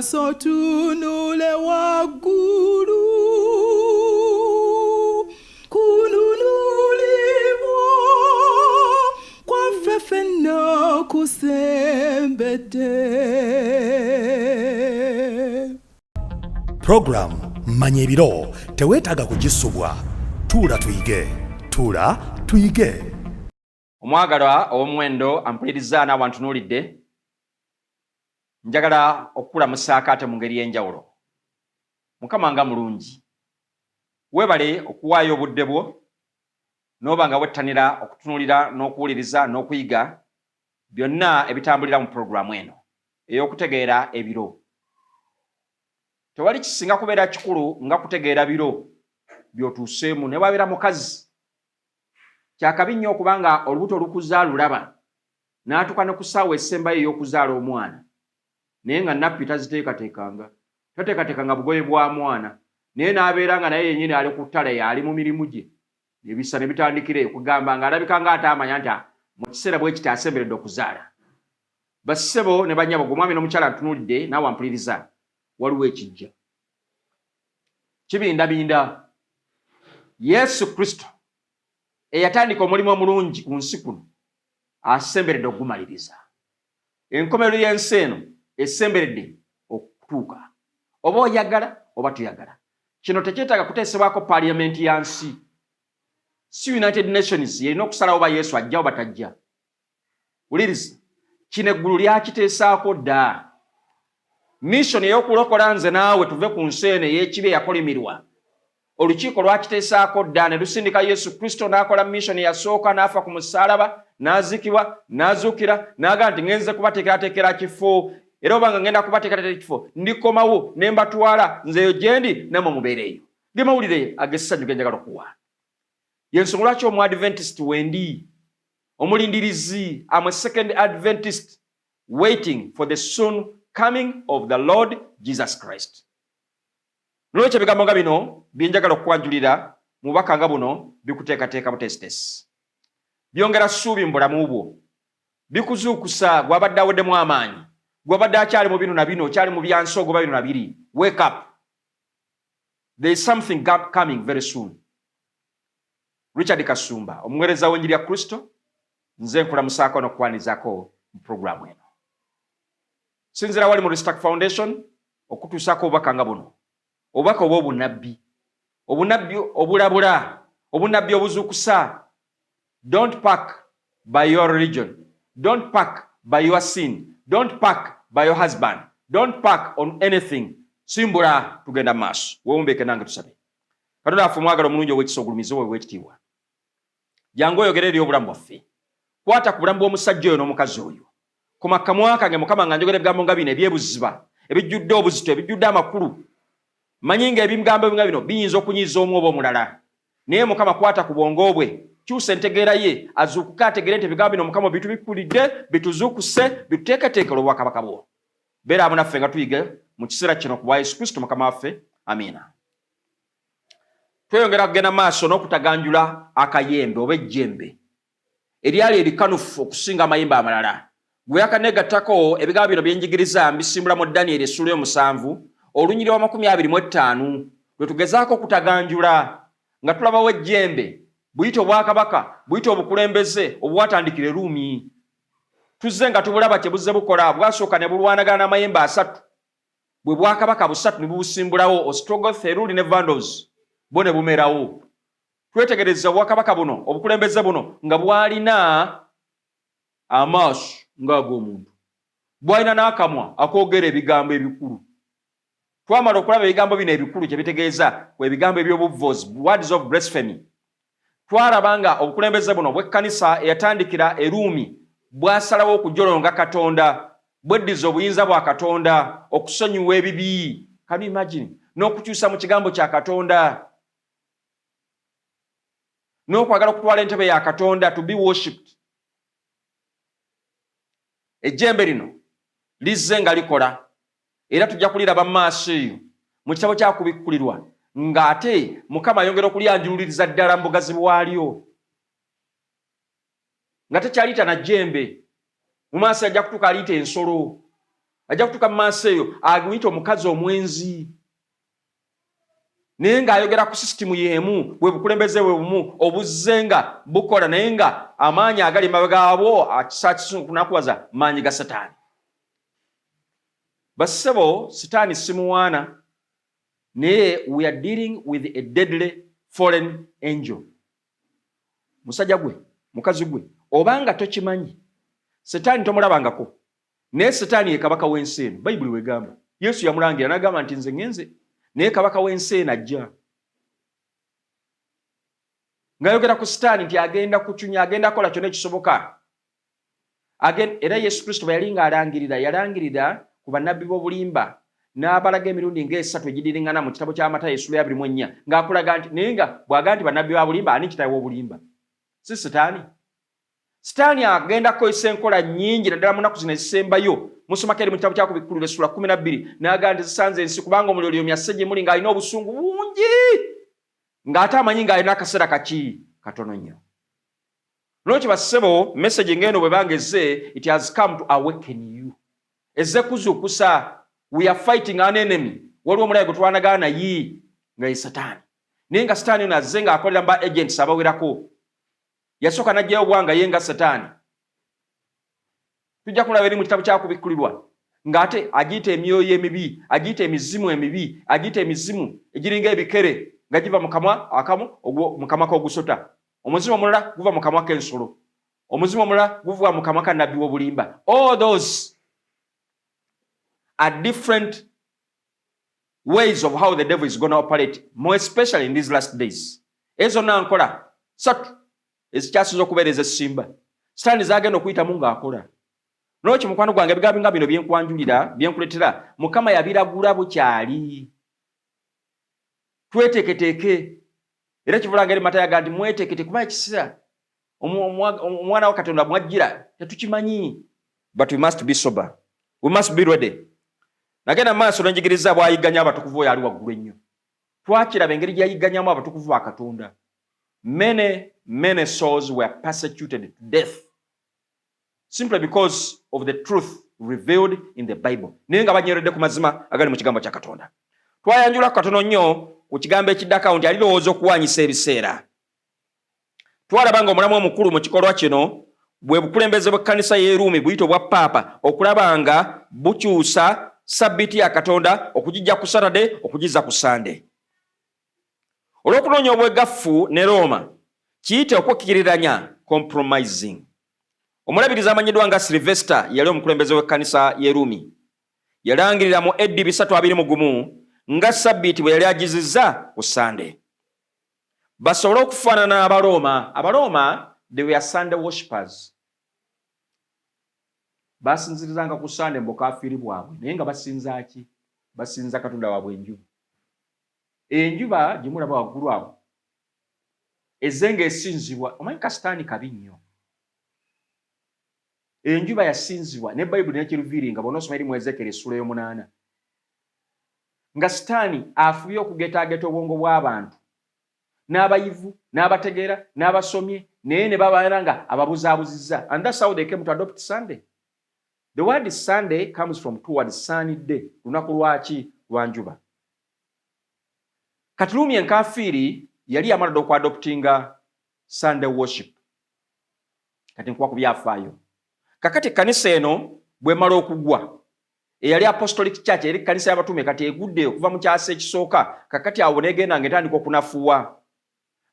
maaso tunule waggulu kununulibwa kwaffe ffenna kusembedde. Program Manya Ebiro teweetaaga kugisubwa. Tuula tuyige. Tuula tuyige. Omwagalwa ow'omuwendo ampuliriza n'awantunuulidde. Njagala okukulamusa ate mu ngeri y'enjawulo. Mukama nga mulungi. Weebale okuwaayo obudde bwo n'oba nga wettanira okutunuulira n'okuwuliriza n'okuyiga byonna ebitambulira mu pulogulaamu eno ey'okutegeera ebiro. Tewali kisinga kubeera kikulu nga kutegeera biro by'otuuseemu ne wabeera mukazi. Kyakabi nnyo okubanga olubuto olukuzaala lulaba n'atuuka ne ku ssaawa esembayo ey'okuzaala omwana. Naye nga nnappi taziteekateekanga. Tateekateekanga bugoye bwa mwana. Naye n'abeera nga naye yennyini ali ku ttale ali mu mirimu gye. Ebisa ne bitandikira okugamba ng'alabika ng'ataamanya nti mu kiseera bwe kiti asemberedde okuzaala. Bassebo ne bannyabo gwe mwami n'omukyala ntunuulidde naawe ampuliriza waliwo ekijja. Kibindabinda Yesu Kristo eyatandika omulimu omulungi ku nsi kuno asemberedde okugumaliriza. Enkomerero y'ensi eno esemberedde okutuuka. Oba oyagala oba tuyagala. Kino tekyetaaga kuteesebwako paaliyamenti ya nsi. Si United Nations yerina okusalawo ba Yesu ajja oba tajja. Wuliriza, kino eggulu lyakiteesaako dda. Mission ey'okulokola nze naawe tuve ku nsi eno ey'ekibi eyakolimirwa. Olukiiko lwakiteesaako dda ne lusindika Yesu Kristo n'akola mission eyasooka n'afa ku musaalaba n'azikibwa n'azuukira n'agamba nti ngenze kubateekerateekera kifo era obanga ngenda kubateekerateekera kifo ndikomawo ne mbatwala nzeyo gye ndi nammwe mubeereeyo. Ge mawulire ag'essanyu ge njagala okuwa. Y'ensonga lwaki Omu-Adventist wendi omulindirizi, I'm a second Adventist waiting for the soon coming of the Lord Jesus Christ. Nolwekyo ebigambo nga bino bye njagala okukwanjulira mu bubaka nga buno bikuteekateeka buteesiteesi. Byongera ssuubi mu bulamu bwo. Bikuzuukusa gw'abadde aweddemu amaanyi. Gw'abadde akyali mu bino na bino, okyali mu byansi ogoba bino na biri. Wake up. There is something coming very soon. Richard Kasumba, omuweereza w'enjiri ya Kristo, nze nkulamusaako n'okukwanizaako mu pulogulaamu eno. Sinzira wali mu Restack Foundation okutuusaako obubaka nga buno. Obubaka obw'obunabbi. Obunabbi obulabula. Obunabbi obuzuukusa. Don't pack by your religion. Don't pack by your sin. Don't pack by your husband. Don't pack on anything. Simbula tugenda maaso. Weewumbeke nange tusabe. Katonda waffe omwagala omulungi ow'ekisa ogulumiza ow'ekitiibwa. Jangu oyogere eri obulamu bwaffe. Kwata ku bulamu bw'omusajja oyo n'omukazi oyo. Ku makamwa kange Mukama nga njogera ebigambo nga bino ebyebuziba, ebijjudde obuzito, ebijjudde amakulu. Manyi ng'ebigambo nga bino biyinza okunyiza omu oba omulala. Naye Mukama kwata ku bwongo bwe, kyusa entegeera ye, azuukuka ategere nti ebigambo bino Mukama bitubikkulidde, bituzuukuse, bituteeketeekera obwakabaka bwo. Beera amu naffe nga tuyige mu kiseera kino ku bwa Yesu Kristo Mukama waffe. Amiina. Tweyongera kugenda maaso n'okutaganjula akayembe oba ejjembe eryali erikanufu okusinga amayembe amalala. Gwe yakaneegattako ebigambo bino bye njigiriza mbisimbula mu Danyeri essula y'omusanvu olunyiriri lwa 25 lwe tugezaako okutaganjula nga tulabawo ejjembe buyite obwakabaka, buyite obukulembeze obwatandikira e Ruumi. Tuzze nga tubulaba kye buzze bukola, bwasooka ne bulwanagana n'amayembe 3 bwe bwakabaka 3 ne bubusimbulawo Ostrogoth, Eruli ne Vandals bo ne bumerawo. Twetegereza obwakabaka buno, obukulembeze buno nga bwalina amaaso ng'ag'omuntu, bwalina n'akamwa akoogera ebigambo ebikulu. Twamala okulaba ebigambo bino ebikulu kye bitegeeza kwe ebigambo eby'obuvoozi, words of blasphemy. Twalaba nga obukulembeze buno bw'ekkanisa eyatandikira e Ruumi bwasalawo okujolonga Katonda, bweddiza obuyinza bwa Katonda, okusonyiwa ebibi. Can you imagine? N'okukyusa mu kigambo kya Katonda, n'okwagala okutwala entebe ya Katonda, to be worshipped. Ejjembe lino lizze nga likola, era tujja kuliraba mu maaso eyo mu kitabo kya kubikkulirwa, ng'ate Mukama ayongera okulyanjuliriza ddala mu bugazi bwalyo. Nga tekyaliita na jjembe, mu maaso ajja kutuuka aliita ensolo. ajja kutuuka mu maaso eyo aguyita omukazi omwenzi naye ng'ayogera ku sisitimu y'emu bwe bukulembeze bwe bumu obuzze nga bukola naye nga amaanyi agali mabagaabo kunakuwaza maanyi ga Sataani. Bassebo, Sitaani simuwaana naye we are dealing with a deadly foreign angel. Musajja gwe, mukazi gwe, obanga tokimanyi, Setaani tomulabangako. Naye Setaani ye kabaka w'ensi eno. Bayibuli wegamba. Yesu yamulangira n'agamba nti nze ngenze. Naye kabaka w'ensi eno ajja. Ng'ayogera ku Setaani nti agenda kucunya, agenda kola kyonna ekisoboka. Era Yesu Kristo bwe yali ng'alangirira, yalangirira ku bannabbi b'obulimba n'abalaga emirundi ng'esatu egidiringana mu kitabo kya Matayo essula ya 24 ng'akulaga nti naye nga bw'aga nti bannabbi ba bulimba ani kitaawe w'obulimba? Si Setaani. Setaani agenda kukozesa enkola nnyingi naddala mu nnaku zino ezisembayo. Musomako eri mu kitabo kya Kubikkuliro essula 12 n'aga nti zisanze ensi kubanga omuliro lyomyasse gye muli ng'alina obusungu bungi ng'ate amanyi ng'alina akaseera kaki katono nnyo. Lwaki bassebo message ng'eno bwe bangeze it has come to awaken you. Ezze kuzuukusa. We are fighting an enemy. Waliwo omulabe gwe twanagaana naye nga ye Setaani. Naye nga Setaani ono azze ng'akolera mba agents abawerako. Yasooka n'ajjayo obwanga ye nga Setaani. Tujja kulaba eri mu kitabo kya Kubikkulirwa ng'ate agiyita emyoyo emibi, agiyita emizimu emibi, agiyita emizimu egiringa ebikere nga giva mu kamwa akamu mu kamwa k'ogusota. Omuzimu omulala guva mu kamwa k'ensolo. Omuzimu omulala guva mu kamwa ka nnabbi w'obulimba. All those are different ways of how the devil is going to operate, more especially in these last days. Ezo nankola satu ezikyasinza okubeera ez'essimba Setaani zagenda okuyitamu ng'akola. N'okyo mukwano gwange ebigambo nga bino byenkwanjulira byenkuletera Mukama yabiragula bukyali. Tweteeketeeke era kivulanga eri Matayo aga nti mweteekete kuba ekiseera omwana wa Katonda mwajjira tetukimanyi. But we must be sober. We must be ready. Nagenda maaso n'enjigiriza bw'ayigganya abatukuvu oyo ali waggulu ennyo. Twakiraba engeri gy'ayigganyamu abatukuvu ba Katonda. Many souls were persecuted to death simply because of the truth revealed in the Bible. Naye nga banyeredde ku mazima agali mu kigambo kya Katonda. Twayanjula katono nnyo ku kigambo ekiddako nti alirowooza okuwanyisa ebiseera. Twalaba nga omulamu omukulu mu kikolwa kino bwe bukulembeze bw'ekkanisa y'e Ruumi buyita obwa Paapa okulaba nga bukyusa Sabbiiti ya Katonda okugijja ku Saturday okugizza ku Sunday. Olw'okunoonya obwegafu ne Roma kiyite okukkiriranya compromising. Omulabiriza amanyiddwa nga Sylvester yali omukulembeze w'ekkanisa y'e Ruumi. Yalangirira mu AD 321 nga Sabbiiti bwe yali agizizza ku Sunday. Basobole okufaanana n'Abaroma. Abaroma they were Sunday worshippers. Basinzirizanga ku Sunday mbukafiiri bwabwe naye nga basinza ki? Basinza Katonda waabwe enjuba. Enjuba gye mulaba waggulu awo ezzenga esinzibwa. Omanyi ka Setaani kabi nnyo. Enjuba yasinzibwa ne Bayibuli nekiruviiringa bw'onoosoma eri mu Ezekiel essula y'omunaana nga Setaani afubye okugetaageta obwongo bw'abantu n'abayivu n'abategeera n'abasomye naye ne babaera nga ababuzaabuzizza. And that's how they came to adopt Sunday. The word Sunday comes from towards sunny day. Lunaku lwaki? Lwa njuba. Kati Ruumi enkafiiri yali yamala okwadoptinga Sunday worship. Kati nkuwa ku byafaayo. Kakati ekkanisa eno bw'emala okugwa eyali Apostolic Church eri ekkanisa y'abatume kati egudde okuva mu kyasa ekisooka kakati awo n'egenda ng'etandika okunafuwa.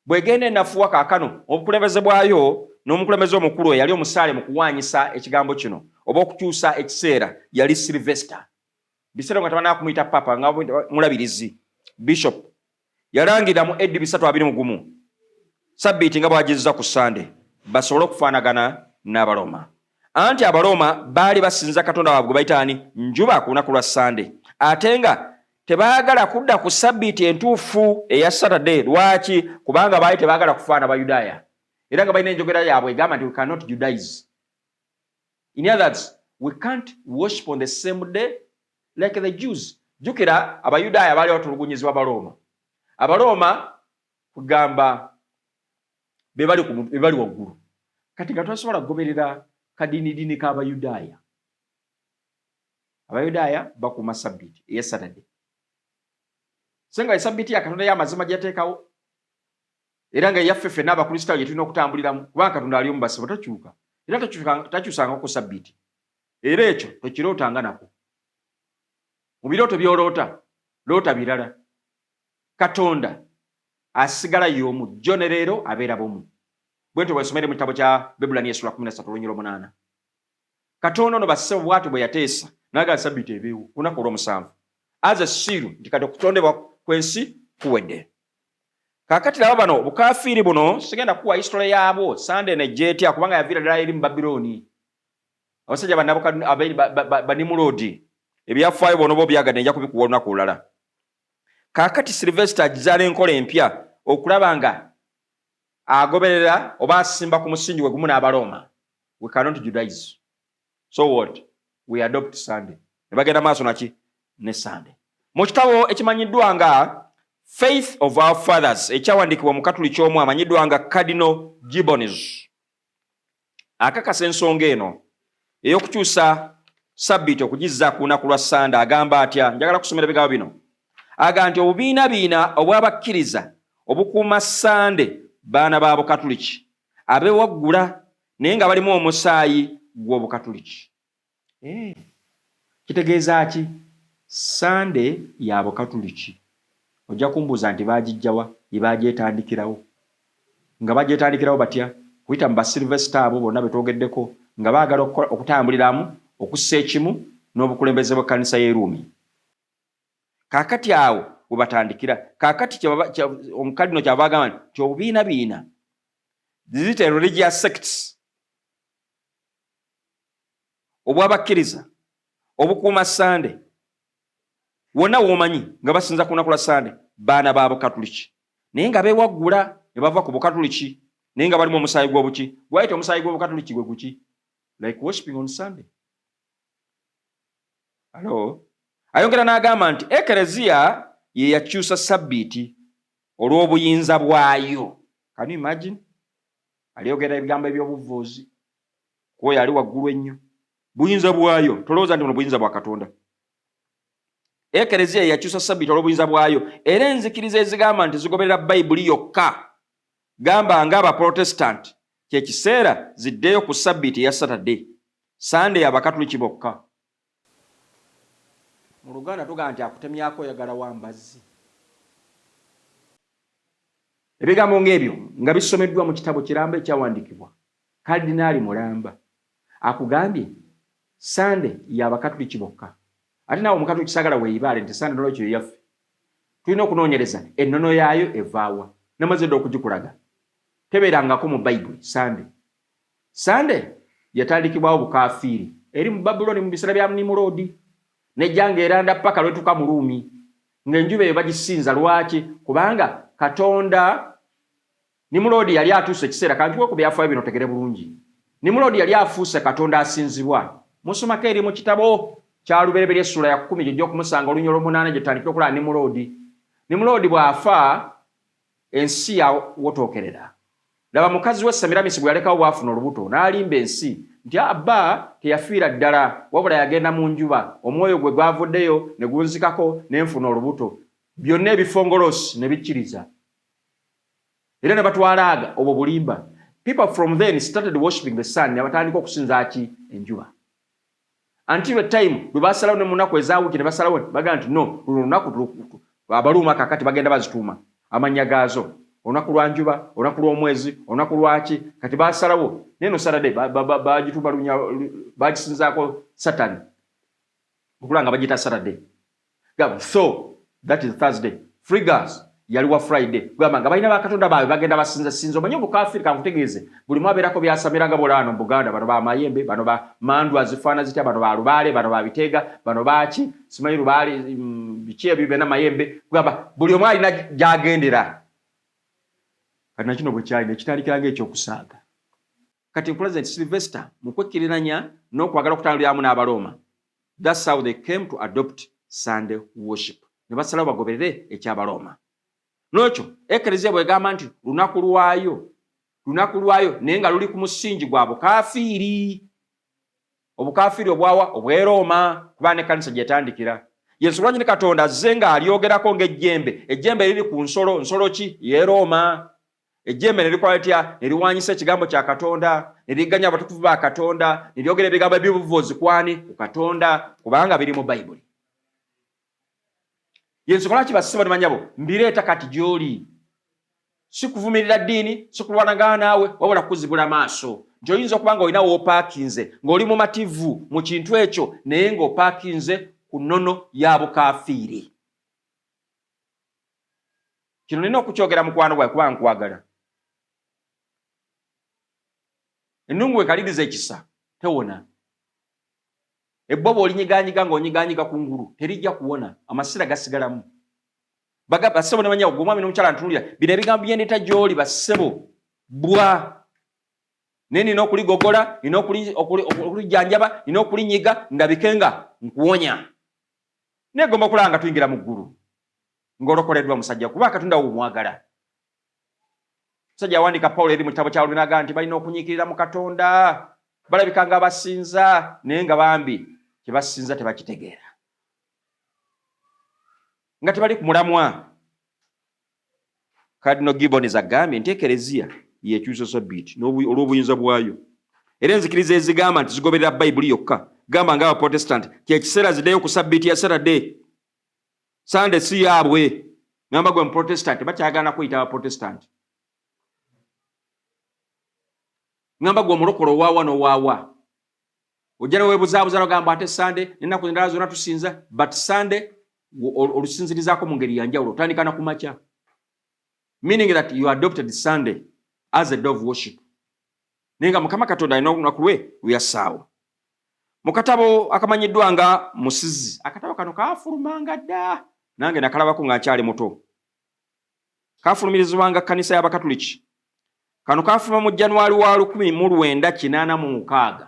Bw'egenda enafuwa kaakano obukulembeze bwayo n'omukulembeze omukulu yali omusaale mu kuwaanyisa ekigambo kino oba okukyusa ekiseera yali Sylvester. Biseera nga tabanaa kumuyita Papa nga mulabirizi Bishop. Yalangirira mu AD 321 Sabbiiti nga bw'agizza ku Sunday basobole okufaanagana n'Abaroma. Anti Abaroma baali basinza Katonda waabwe bayita ani? Njuba ku lunaku lwa Sunday. Ate nga tebaagala kudda ku Sabbiiti entuufu eya Saturday. Lwaki? Kubanga baali tebaagala kufaana Bayudaaya. Era nga balina enjogera yaabwe egamba nti we cannot Judaize. In other words, we can't worship on the same day like the Jews. Jukira Abayudaaya baali batulugunyizibwa Abaroma. Abaroma kugamba be bali waggulu. Kati nga twasobola kugoberera kadini k'Abayudaaya. Abayudaaya bakuuma Ssabbiiti eya Saturday. Senga Ssabbiiti ya Katonda y'amazima gyateekawo. Era nga yaffe ffenna Abakristaayo gye tulina okutambuliramu kubanga Katonda ali omubasibo takyuka. Era takyusanga ku Ssabbiiti. Era ekyo tokirootanga nako. Mu birooto by'oloota, loota birala. Katonda asigala y'omu, jjo ne leero abeera bumu. Bwentyo bw'esomere mu kitabo kya Bebulaniya essula 13:8. Katonda ono bassebo bw'atyo bwe yateesa n'agala Ssabbiiti ebeewo ku lunaku olw'omusanvu. Aza essiiru nti kati okutondebwa kw'ensi kuwedde. Kaakati laba bano obukaafiiri buno sigenda kuwa historia yaabwo Sande ne gyetya kubanga yaviira ddala eri mu Babilooni. Abasajja Banimuloodi ebyafaayo bono bo byagadde nja kubikuwa olunaku olulala. Kaakati Sylvester agizaala enkola empya okulaba nga agoberera oba asimba ku musingi we gumu n'Abaroma. We cannot Judaize. So what? We adopt Sunday. Ne bagenda maaso naki ne Sunday. Mu kitabo ekimanyiddwa nga Faith of Our Fathers ekyawandiikibwa mu Katuliki omu amanyiddwa nga Cardinal Gibbons akakasa ensonga eno ey'okukyusa Ssabbiiti okugizza ku lunaku lwa Sande agamba atya, njagala kusomera ebigambo bino. Aga nti obubiinabiina obw'abakkiriza obukuuma Sande baana b'Abukatuliki abeewaggula naye nga balimu omusaayi gw'Obukatuliki. Kitegeeza ki? Sande ya Bukatuliki. Ojja kumbuuza nti baagijjawa ye baagyetandikirawo. Nga bagyetandikirawo batya? Kuyita mu Basilvesita abo bonna betwogeddeko nga baagala okutambuliramu okussa ekimu n'obukulembeze bw'ekkanisa y'e Ruumi. Kaakati awo we batandikira. Kaakati omukadino kyava agamba nti obubiinabiina, these religious sects obw'abakkiriza obukuuma Sande wonna w'omanyi nga basinza ku lunaku lwa Sande baana ba Bukatuliki naye nga beewaggula ne bava ku Bukatuliki naye nga balimu omusaayi gw'obuki. Gwayita omusaayi gw'Obukatuliki gwe guki? Like worshiping on Sunday. Hello? Ayongera n'agamba nti Ekereziya ye yakyusa Ssabbiiti olw'obuyinza bwayo. Can you imagine? Aliyogera ebigambo eby'obuvuuzi kwoyo ali waggulu ennyo. Buyinza bwayo, tolowooza nti buno buyinza bwa Katonda. Ekereziya ye yakyusa Ssabbiiti olw'obuyinza bwayo era enzikiriza ezigamba nti zigoberera Bayibuli yokka gamba ng'Abaprotestant kye kiseera ziddeyo ku Ssabbiiti eya Saturday. Sande y'Abakatuliki bokka. Mu Luganda tugamba nti akutemyako oyagala wambazzi. Ebigambo ng'ebyo nga bisomeddwa mu kitabo kiramba ekyawandiikibwa Kalidinaali Mulamba akugambye Sande y'Abakatuliki bokka. Ate naawe Omukatuliki saagala weeyibaale nti Sande nolwekyo yaffe. Tulina okunoonyereza ennono yaayo evaawa. Namaze dda okugikulaga. Tebeerangako mu Bayibuli Sande. Sande yatandikibwawo bukaafiiri eri mu Babulooni mu biseera bya Nimuloodi. Nejjanga eranda paka lwetuka mu Ruumi. Ng'enjuba eyo bagisinza lwaki? Kubanga Katonda Nimuloodi yali atuuse ekiseera kanti ku byafaayo bino tegere bulungi. Nimuloodi yali afuuse Katonda asinzibwa. Musomako eri mu kitabo kya Lubereberye essula ya 10 gy'ojja okumusanga olunyolo 8 gyetandikira okulaba Nimuloodi. Nimuloodi bw'afa ensi yawotookerera. Laba mukazi we Semiramisi bwe yalekawo bw'afuna olubuto n'alimba ensi nti abba teyafiira ddala wabula yagenda mu njuba omwoyo gwe gwavuddeyo ne gunzikako n'enfuna olubuto. Byonna ebifongolosi ne bikkiriza. Era ne batwalaaga obwo bulimba. People from then started worshiping the sun. Ne batandika okusinza ki? Enjuba. Until the time lwe basalawo ne munaku ezaawiki ne basalawo bagamba nti no luno lunaku Abaruuma kakati bagenda bazituuma amannya gaazo. Olunaku lwa njuba, olunaku lw'omwezi, olunaku lwaki, kati basalawo neno Saturday bagituuma bagisinzaako Satani okulanga bagita Saturday. So that is Thursday. Friggers yaliwa Friday. Gamba nga balina bakatonda baabwe bagenda basinza omanyi obukaafiiri kankutegeeze buli mwabeerako byasamiranga bolaano mu Buganda. Bano ba mayembe, bano ba mandu azifaana zitya, bano ba lubaale, bano ba biteega, bano baaki simanyi lubaale biki ebyo bena mayembe. Gamba buli omu alina gy'agendera. Kati nakino bwe kyalina ekitandikira ng'ekyokusaaga. Kati President Sylvester mu kwekkiriranya n'okwagala okutambuliramu n'Abaroma. That's how they came to adopt Sunday worship. Ne basalawo bagoberere eky'Abaroma. N'ekyo Ekereziya bw'egamba nti lunaku lwayo naye nga luli ku musingi gwa bukaafiiri. obukafiri obwawa obweroma kuba ne kanisa gyetandikira. Yesu lwanyini Katonda azze nga alyogerako ng'ejjembe. Ejjembe liri ku nsolo, nsolo ki? Yeroma. Ejjembe ne likola litya? Ne liwanyisa ekigambo kya Katonda, ne ligganya abatukuvu ba Katonda, ne lyogera ebigambo eby'obuvuzi kwani? Ku Katonda, kubanga biri mu Bayibuli. Yesu lwaki basisiba ne banyabo? Mbireeta kati gy'oli. Si kuvumirira ddiini, si kulwanagana naawe, wabula kuzibula maaso. Nti oyinza okuba nga olina w'opaakinze, ng'oli mumativu mu kintu ekyo, naye ng'opaakinze ku nnono ya bukafiiri. Kino nina okukyogera mukwano gwawe kubanga nkwagala. Ennungu wekaliriza ekisa, tewona. Ebbobo olinyiganyiga ng'onyiganyiga ku ngulu, terijja kuwona, amasira gasigalamu. Bassebo ne banyawo, gwe omwami n'omukyala ntunulira, bino ebigambo bye ndeeta gy'oli bassebo, bwa. Ne nina okuligogola, nina okulijjanjaba, nina okulinyiga, ndabike nga nkuwonya. Negomba okulaba nga tuyingira mu ggulu, ng'olokoleddwa musajja, kuba Katonda wo omwagala. Musajja awandiika Pawulo eri mu kitabo kya Luminaga nti balina okunyiikirira mu Katonda, balabika nga basinza, naye nga bambi kye basinza tebakitegeera. Nga tebali ku mulamwa. Cardinal Gibbons agambye nti Ekereziya yekyusa Sabbiiti olw'obuyinza bwayo. Era enzikiriza ezigamba nti zigoberera Bayibuli yokka, gamba nga Abaprotestanti kyekiseera ziddeyo ku Sabbiiti ya Saturday. Sunday si yaabwe. Ngamba gwe Muprotestanti bakyagana kuyita Abaprotestanti. Ngamba gwe omulokole owaawa n'owaawa. Ojja ne weebuzaabuza n'ogamba ate Sunday n'ennaku endala zonna tusinza, but Sunday olusinzirizaako mu ngeri ya njawulo, otandika na ku makya. Meaning that you adopted Sunday as a day of worship. Naye nga Mukama Katonda alina olunaku lwe luyasaawo. Mu katabo akamanyiddwa nga Musizi, akatabo kano kaafulumanga dda, nange nakalabako nga nkyali muto. Kaafulumirizibwanga kkanisa y'Abakatuliki. Kano kaafuluma mu January wa 1986.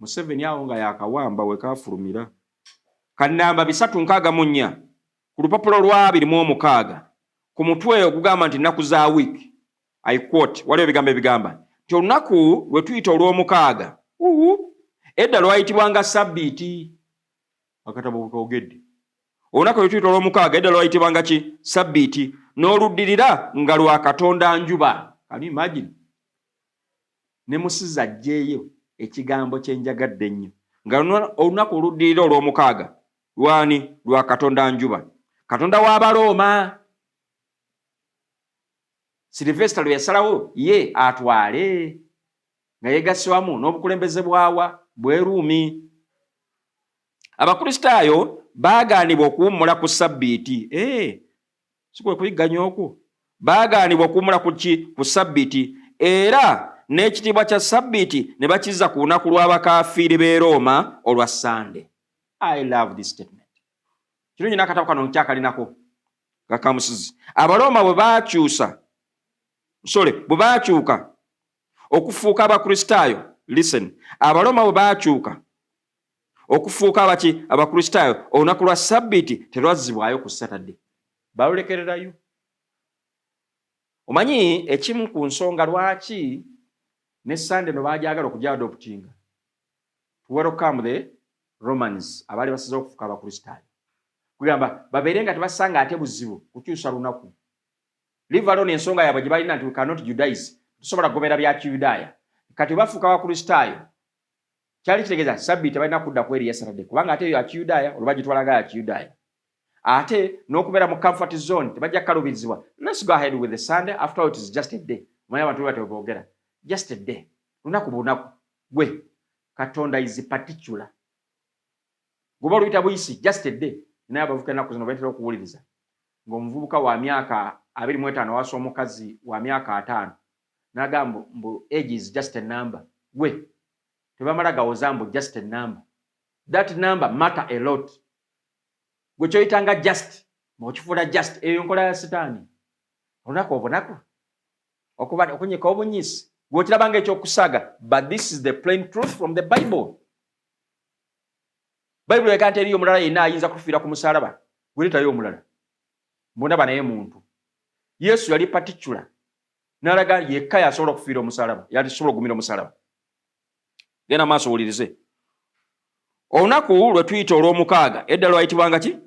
Museveni awo nga yakawamba we kaafulumira. Kannamba 364 ku lupapula lwa 26 ku mutwe ogugamba nti nnaku za wiiki. I quote, waliwo ebigambo ebigamba nti olunaku lwe tuyita olw'omukaaga edda lwayitibwanga Sabbiiti. Akatabo koogedde. Olunaku lwe tuyita olw'omukaaga edda lwayitibwanga ki? Sabbiiti. N'oluddirira nga lwa Katonda njuba. Can you imagine? Ne Musizi ajjeeyo ekigambo kye njagadde ennyo nga olunaku oluddirira olw'omukaaga lwani? Lwa Katonda njuba. Katonda w'Abaroma. Silvester lwe yasalawo ye atwale nga yegasibwamu n'obukulembeze bwawa Bweruumi. Abakristaayo baagaanibwa okuwummula ku Sabbiiti. Si kwe kuyigganya okwo. Baagaanibwa okuwummula ku ki? Ku Sabbiiti. Era n'ekitiibwa kya Sabbiiti ne bakizza ku lunaku lw'abakafiiri b'e Roma olwa Sunday. I love this statement. Kirungi n'akatabo kano nkyakalinako ka Musizi. Abaroma bwe baakyuka okufuuka Abakristaayo, listen, Abaroma bwe baakyuka okufuuka abaki? Abakristaayo, olunaku lwa Sabbiiti terwazzibwayo ku Saturday. Balulekererayo. Omanyi ekimu ku nsonga lwaki ne Sunday no baajagala okujja adoptinga. To welcome the Romans abaali basize okufuuka Abakristaayo. Kugamba babeere nga tebasanga ate buzibu kukyusa lunaku. Leave alone ensonga yaabwe gye balina nti we cannot Judaize, tusobola kugobera bya Kiyudaaya. Kati bafuuka Abakristaayo kyali kitegeeza Sabbiiti balina kudda ku eri ya Saturday, kubanga ate ya Kiyudaaya olubagitwalaga ya Kiyudaaya. Ate n'okubeera mu comfort zone tebajja kalubirizibwa. Let's go ahead with the Sunday, after all it is just a day. Omanya abantu bateboogera just a day, lunaku bunaku. Gwe Katonda is particular. Gwe oluyita buyisi just a day. Naye abavubuka ennaku zino baitera okuwuliriza ng'omuvubuka wa myaka 25 wasa omukazi wa myaka 5 n'agamba mbu age is just a number. Gwe tebamala gawoza mbu just a number. That number matter a lot. Gwe kyoyitanga just bw'okifuula just eyo nkola ya Sitaani. Olunaku obunaku okuba okunyika obunyisi gw'okirabanga ekyokusaga, but this is the plain truth from the Bible. Bible yeka nti eriyo omulala yenna ayinza kufiira ku musalaba, gweletayo omulala mbonaba naye muntu. Yesu yali particular n'alaga yekka yasobola okufiira omusalaba, yali sobola ogumira omusalaba. Genda maaso owulirize. Olunaku lwe tuyita olw'omukaaga edda lwayitibwanga ki?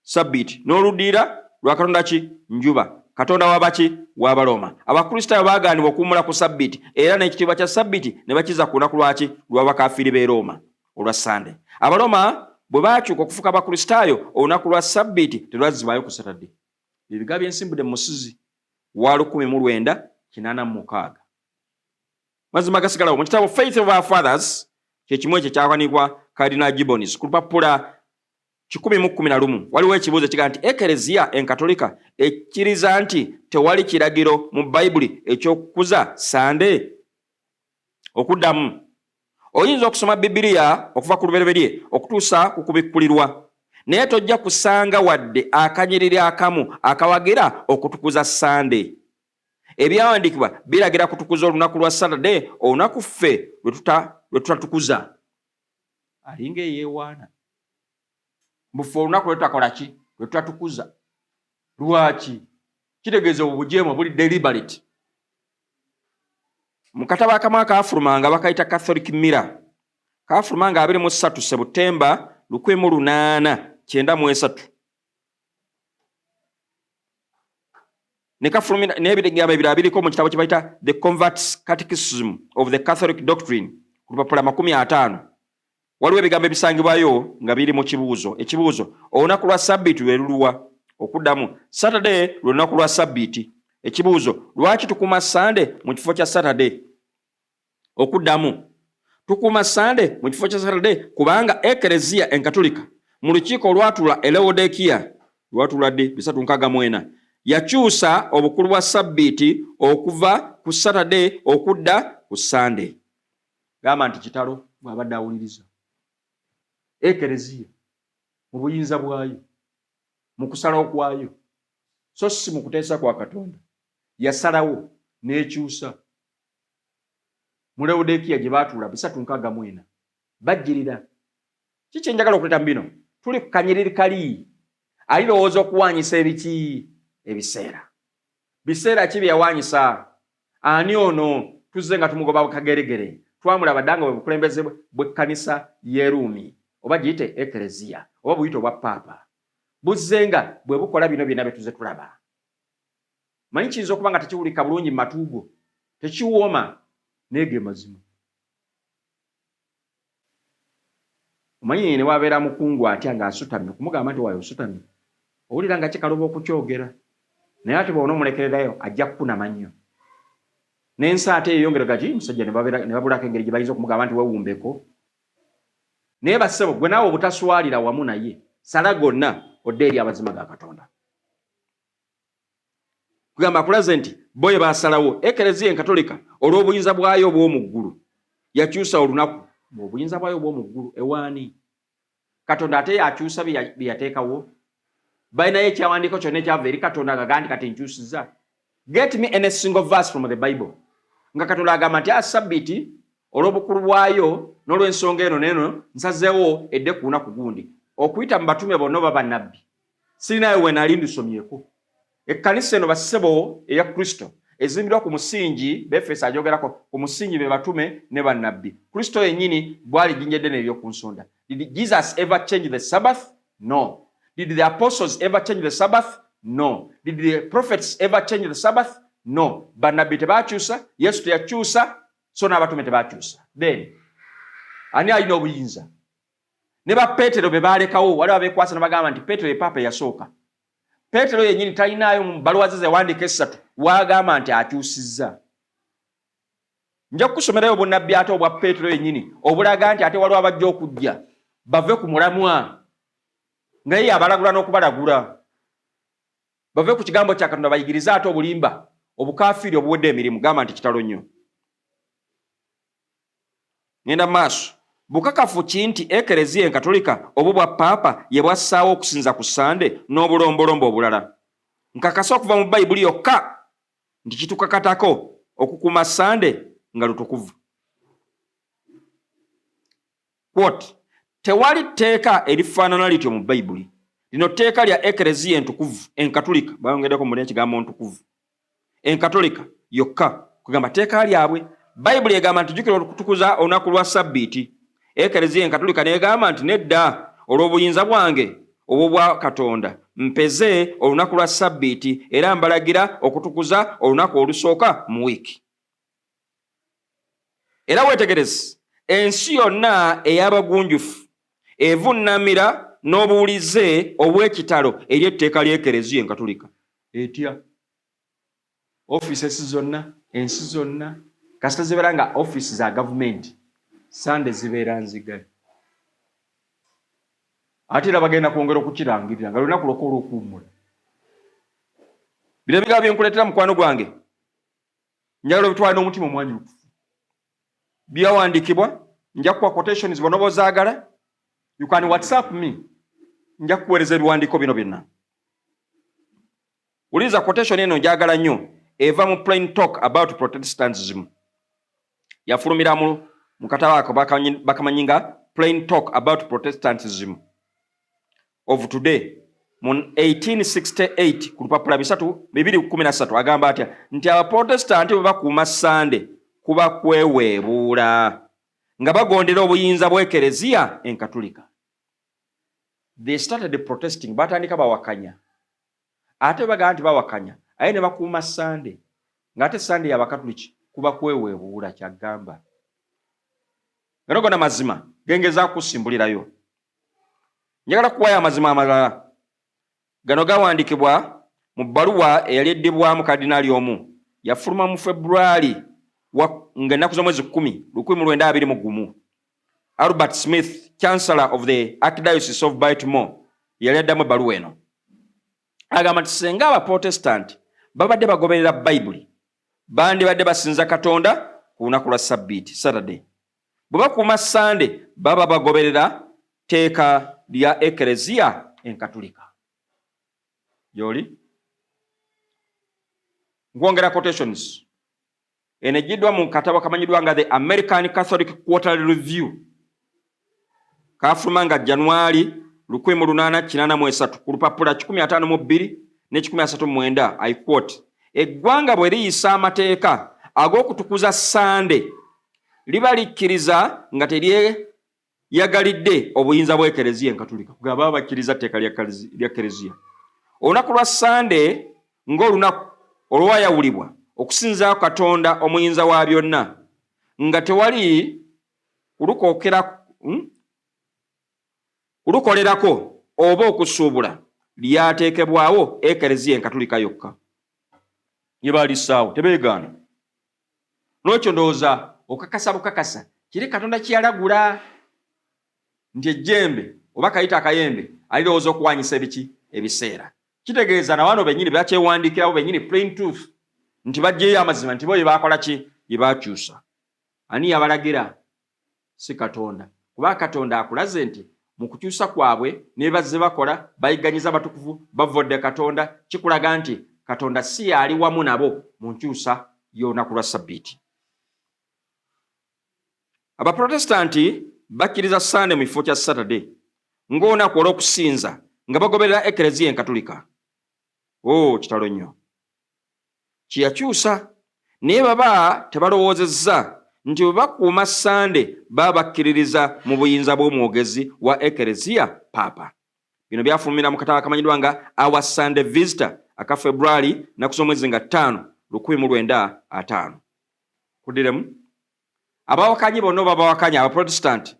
Sabbiiti. N'oluddiira lwa Katonda ki? Njuba. Katonda wabaki? W'Abaroma. Abakristaayo baagaanibwa okuwummula ku Sabbiiti era n'ekitiibwa kya Sabbiiti ne bakiza ku lunaku lwaki? Lw'abakafiiri b'e Roma olwa Sande. Abaroma bwe baakyuka okufuka abakristaayo olunaku lwa Sabbiiti telwazzibwayo ku Saturday. Ebiga by'ensimbudde mu musizi wa 1986. Mazima gasigalawo mu kitabo Faith of Our Fathers kye kimu ekyo kyakwanibwa Cardinal Gibbons ku lupapula 1111 waliwo ekibuuzo kiga nti Ekereziya enkatolika ekkiriza nti tewali kiragiro mu Bayibuli ekyokukuza Sande? Okuddamu, oyinza okusoma Bibiliya okuva ku lubereberye okutuusa ku kubikkulirwa naye tojja kusanga wadde akanyiriri akamu akawagira okutukuza Sande. Ebyawandiikibwa biragira kutukuza olunaku lwa Saturday, olunaku ffe lwe tutatukuza. Alinga eyeewaana. Mbufe olunaku lwe tutakola ki? Lwe tutatukuza. Lwaki? Kitegeeza obujeemu buli deliberate. Mu katabo akamu akaafulumanga bakayita Catholic Mirror. Kaafulumanga 23 Septemba 1893. Ne kafulumira n'ebigambo ebirala biriko mu kitabo kye bayita The Convert's Catechism of the Catholic Doctrine ku lupapula 50. Waliwo ebigambo ebisangibwayo nga biri mu kibuuzo. Ekibuuzo, olunaku lwa Sabbiiti lwe luluwa? Okuddamu, Saturday lwe lunaku lwa Sabbiiti. Ekibuuzo, lwaki tukuuma Sande mu kifo kya Saturday? Okuddamu, tukuuma Sande mu kifo kya Saturday kubanga Ekereziya enkatolika mu lukiiko olwatula e Laodikiya lwatula ddi 364 yakyusa obukulu bwa Sabbiiti okuva ku Saturday okudda ku Sunday. Gamba nti kitalo bw'abadde awuliriza. Ekereziya mu buyinza bwayo, mu kusalawo kwayo, so si mu kuteesa kwa Katonda, yasalawo n'ekyusa. Mu Laodikiya gye baatuula 364 bajjirira. Kiki njagala okuleeta mbino? Tuli ku kanyiriri kali alirowooza okuwanyisa ebiki? Ebiseera. Biseera ki byawaanyisa? Ani ono tuzze nga tumugoba kageregere? Twamulaba ddanga bwe bukulembeze bw'ekkanisa y'Eruumi oba giyite Ekereziya oba buyite obwa Paapa. Buzze nga bwe bukola bino byonna bye tuzze tulaba. Manyi kiyinza okuba nga tekiwulika bulungi mu matuugo, tekiwooma naye ge mazima. Omanyi ne wabeera mukungu atya ng'asutamye okumugamba nti waayo osutamye, owulira nga kikaloba okukyogera naye ate bw'onoomulekererayo ajja kukunama nnyo. N'ensi ate eyongera gati musajja ne babulako engeri gye bayinza okumugamba nti wewumbeko. Naye bassebo, gwe naawe obutaswalira wamu naye sala gonna odde eri amazima ga Katonda. Kugamba akulaze nti boye baasalawo Ekereziya enkatolika olw'obuyinza bwayo obw'omu ggulu yakyusa olunaku obuyinza bwayo obw'omu ggulu ewaani? Katonda ate yakyusa bye yateekawo? Balinayo ekyawandiiko kyonna ekyava eri Katonda agamba nti kati nkyusizza? Get me any single verse from the Bible nga Katonda agamba nti Sabbiiti olw'obukulu bwayo n'olw'ensonga eno n'eno nsazeewo edde ku lunaku gundi. Okuyita mu batume bonna oba bannabbi sirinayo we nali ndusomyeko. Ekkanisa eno bassebo eya Kristo ezimbirwa ku musingi, Befeso ajogerako ku musingi be batume ne bannabbi. Kristo yennyini bwali jinjedde n'eby'oku nsonda. Did Jesus ever change the Sabbath? No. Did the apostles ever change the Sabbath? No. Did the prophets ever change the Sabbath? No. Bannabbi tebakyusa, Yesu teyakyusa, so n'abatume tebakyusa. Then ani alina obuyinza? Ne ba Peetero be baalekawo, waliwo abeekwasa ne bagamba nti Peetero ye Paapa eyasooka. Peetero yennyini talinaayo mu bbaluwa ze zewandiika 3 wagamba nti akyusizza. Nja kukusomerayo obunnabbi ate obwa Peetero yennyini obulaga nti ate waliwo abajja okujja bave ku mulamwa nga ye abalagula n'okubalagula, bave ku kigambo kya Katonda bayigirize ate obulimba obukafiiri obuwedde emirimu. Gamba nti kitalo nnyo. Ngenda maaso, bukakafu ki nti Ekereziya enkatolika obwo bwa Paapa ye bwassaawo okusinza ku Sande n'obulombolombo obulala? Nkakasa okuva mu Bayibuli yokka nti kitukakatako okukuuma Sande nga lutukuvu. Quote, tewali tteeka erifaanana lityo mu Bayibuli. Lino tteeka lya Ekereziya entukuvu enkatolika, bayongeddeko mu ekigambo ntukuvu, enkatolika yokka, kugamba tteeka lyabwe Bayibuli egamba nti jjukira okutukuza olunaku lwa Ssabbiiti. Ekereziya Enkatolika n'egamba nti nedda, olw'obuyinza bwange obw'obwa Katonda mpeze olunaku lwa Ssabbiiti era mbalagira okutukuza olunaku olusooka mu wiiki. Era weetegereze, ensi yonna ey'abagunjufu evunnamira n'obuwulize obw'ekitalo eri etteeka ly'Ekereziya Enkatolika. Etya ofiisi zonna, ensi zonna, kasita zibeera nga ofiisi za gavumenti, Sande zibeera nzigale. Ate era bagenda kwongera okukirangirira nga lunaku lwokka olw'okuwummula. Bino ebigambo bye nkuleetera mukwano gwange, njagala obitwala n'omutima omwanjulukufu. Byawandiikibwa, nja kukuwa quotations bonna b'ozaagala. You can WhatsApp me. Nja kukuweereza ebiwandiiko bino byonna. Wuliriza quotation eno njagala nnyo, eva mu Plain Talk About Protestantism. Yafulumira mu katabo ako bakamanyi nga Plain Talk About Protestantism of Today mu 1868 ku lupapula 213 agamba atya nti Abaprotestanti bwe bakuuma Sande kuba kweweebuula nga bagondera obuyinza bw'Ekereziya Enkatolika. They started protesting, batandika bawakanya. Ate bagamba nti bawakanya aye ne bakuuma Sande ng'ate Sande y'Abakatoliki kuba kweweebuula kyagamba. Gano gonna mazima gengeza kusimbulirayo. Njagala kuwaayo amazima amalala. Gano gawandiikibwa mu bbaluwa eyali eddibwamu Kadinaali omu. Yafuluma mu February ng'ennaku z'omwezi 10, 1921. Albert Smith, Chancellor of the Archdiocese of Baltimore, yali addamu ebbaluwa eno. Agamba nti singa Abaprotestant babadde bagoberera Bayibuli, bandibadde basinza Katonda ku lunaku lwa Ssabbiiti, Saturday. Bwe bakuuma Sande baba bagoberera teeka lya Ekereziya Enkatolika. Yoli? Ngwongera quotations. Eno ejjiddwa mu katabo kamanyiddwa nga The American Catholic Quarterly Review. Kaafuluma nga January 1883 ku lupapula 152 ne 139. I quote, eggwanga bwe liyisa amateeka ag'okutukuza Sande liba likkiriza nga teryeyagalidde obuyinza bw'Ekereziya Enkatolika. Baba bakkiriza tteeka lya Kereziya. Olunaku lwa Sande ng'olunaku olwayawulibwa okusinzaako Katonda omuyinza wa byonna nga tewali ulukolerako oba okusuubula lyateekebwawo Ekereziya Enkatolika yokka. Ye balisaawo tebeegaana. N'ekyo ndowooza okakasa bukakasa kiri Katonda kyeyalagula nti ejjembe oba kayita akayembe alirowooza okuwanyisa ebiki ebiseera. Kitegeeza na wano bennyini bakyewandiikirawo bennyini plain truth nti bajjeyo amazima nti bo ye baakola ki ye baakyusa. Ani yabalagira? Si Katonda. Kuba Katonda akulaze nti mu kukyusa kwabwe ne bazze bakola bayiganyiza abatukuvu bavodde Katonda, kikulaga nti Katonda si yali wamu nabo mu nkyusa y'olunaku lwa Ssabbiiti. Abaprotestanti bakkiriza Sande mu kifo kya Saturday ng'olunaku olw'okusinza nga bagoberera Ekereziya Enkatolika. Kitalo nnyo. Kiyakyusa naye baba tebalowoozezza nti bwe bakuuma Sande baba bakkiririza mu buyinza bw'omwogezi wa Ekereziya Papa. Bino byafulumira mu katabo akamanyiddwa nga Our Sunday Visitor aka February naku z'omwezi nga 5, 1905. Kudiremu abawakanyi bonna babawakanya Abaprotestanti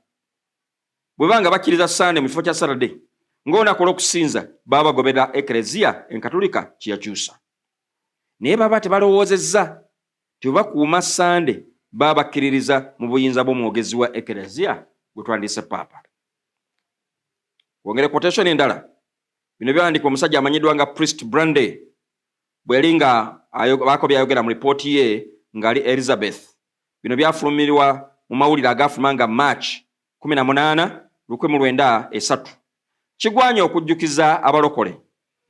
bwe banga bakkiriza Sande mu kifo kya Saturday ng'olunaku olw'okusinza baba bagoberera Ekereziya Enkatolika kiyakyusa. Naye baba tebalowoozezza ti bwe bakuuma Sande baba bakkiririza mu buyinza bw'omwogezi wa Ekereziya gwe twandiise Papa. Wongere quotation endala. Bino byawandiikibwa omusajja amanyiddwa nga Priest Brandy bwe yali nga baako byayogera mu lipooti ye ng'ali Elizabeth. Bino byafulumirwa mu mawulire agaafuluma nga March 18, 1903. Kigwanya okujjukiza abalokole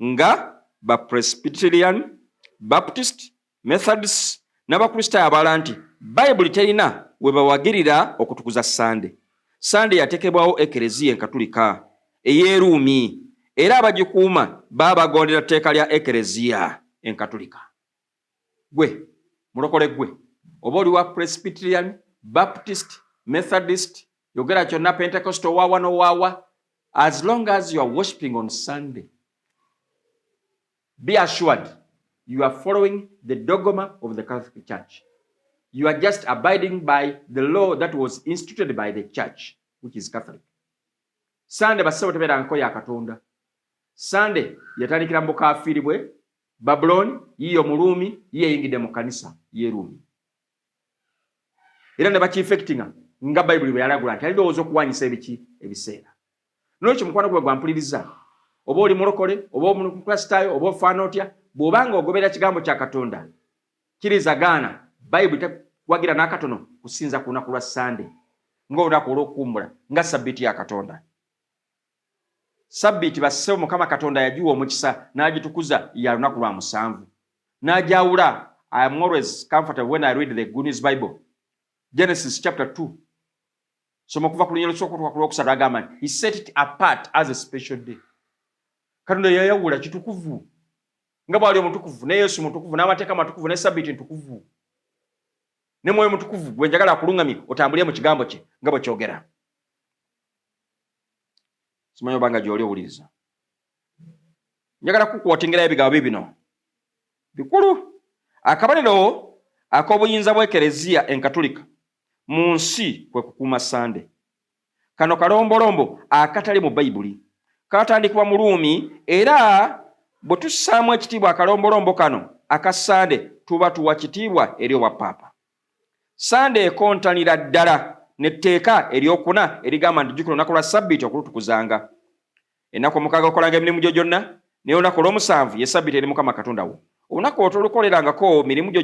nga ba Presbyterian, Baptist, Methodist n'Abakristaayo abalala nti Bayibuli terina we bawagirira okutukuza Sande. Sande yateekebwawo Ekereziya Enkatolika ey'Eruumi era abagikuuma baba bagondera tteeka lya Ekereziya Enkatolika. Gwe mulokole gwe oba oli wa Presbyterian, Baptist, Methodist, yogera kyonna Pentecostal wawa no wawa, as long as you are worshiping on Sunday, be assured you are following the dogma of the Catholic Church. You are just abiding by the law that was instituted by the church, which is Catholic. Sunday basebo tebera nko ya Katonda. Sunday yatandikira mu kafiri bwe Babylon, yiyo mulumi, yiye yingide mu kanisa ye Rumi. Era ne bakifectinga nga Bible bwe yalagula nti alidowooza okuwanyisa ebiki ebiseera. N'ekyo mukwano gwe gwampuliriza, oba oli mulokole, oba omukristaayo, oba ofaana otya, bw'obanga ogobera kigambo kya Katonda, kiriza gaana Bible tekwagira n'akatono kusinza ku lunaku lwa Sunday ng'olunaku olw'okuwummula nga Sabbiiti ya Katonda. Sabbiiti bassebo Mukama Katonda yagiwa omukisa n'agitukuza ya lunaku lwa musanvu. N'ajawula, I am always comfortable when I read the Good News Bible. Genesis chapter 2. Soma kuva ku lunyolo ky'okutuuka ku lwokusatu agamba nti he set it apart as a special day. Katonda yayawula kitukuvu. Nga bw'ali omutukuvu, ne Yesu mutukuvu, n'amateeka matukuvu, ne Sabbiiti ntukuvu. Ne Mwoyo Mutukuvu gwe njagala akulungamye otambulire mu kigambo kye nga bwe kyogera. Simanyi obanga gy'oli owuliriza. Njagala kukwotingerayo ebigambo bino bikulu. Akabonero ak'obuyinza bw'Ekereziya enkatulika mu nsi kwe kukuuma Sande. Kano kalombolombo akatali mu Bayibuli katandikibwa mu Ruumi, era bwe tussaamu ekitiibwa akalombolombo kano aka Sande tuba tuwa kitiibwa eri obwappaapa. Sande ekontanira ddala n'etteeka eryokuna erigamba nti jjukira olunaku lwa Sabbiiti okulutukuzanga. Ennaku omukaaga okolanga emirimu gyo gyonna, naye olunaku olw'omusanvu ye Sabbiiti eri Mukama Katonda wo. Olunaku olwo tolukolerangako mirimu gyo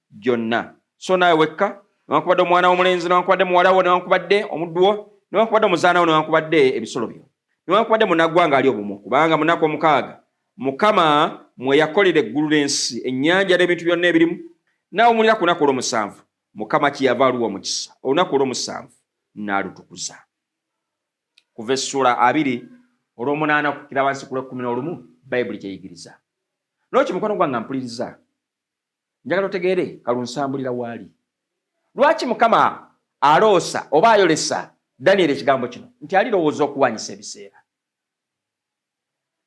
gyonna. So naawe wekka, newankubadde omwana w'omulenzi, newankubadde muwala wo, newankubadde omuddu wo, newankubadde omuzaana wo, newankubadde ebisolo byo, newankubadde munaggwanga ali obumu, kubanga mu nnaku omukaaga Mukama mwe yakolera eggulu n'ensi, ennyanja n'ebintu byonna ebirimu, n'awummulira ku lunaku olw'omusanvu. Mukama kyeyava aluwa omukisa, olunaku olw'omusanvu n'alutukuza. Kuva essula 2 olw'omunaana okukira wansi ku lw'e11 Bayibuli kyeyigiriza. N'ekyo mukwano gwange mpuliriza, njagala otegeere kalunsambulira waali. Lwaki Mukama aloosa oba ayolesa Daniel ekigambo kino nti alirowooza okuwanyisa ebiseera?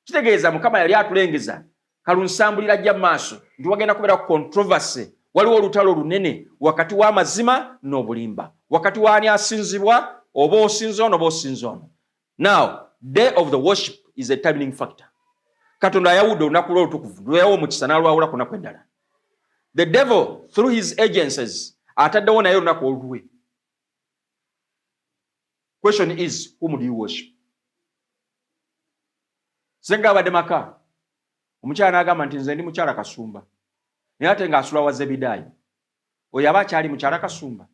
Kitegeeza Mukama yali atulengeza kalunsambulira ajja maaso nti wagenda kubeera ku controversy. Waliwo olutalo lunene wakati w'amazima n'obulimba, wakati w'ani asinzibwa, oba osinza ono oba osinza ono. Now, day of the worship is a determining factor. Katonda ayawudde olunaku lw'olutukuvu lweyawa omukisa n'alwawula ku nnaku endala. The devil through his agencies ataddewo naye olunaku olulwe. Question is, whom do you worship? Senga abadde maka, omukyala n'agamba nti nze ndi mukyala Kasumba. Naye ate ng'asula wa Zebidaayo. Oyo aba akyali mukyala Kasumba.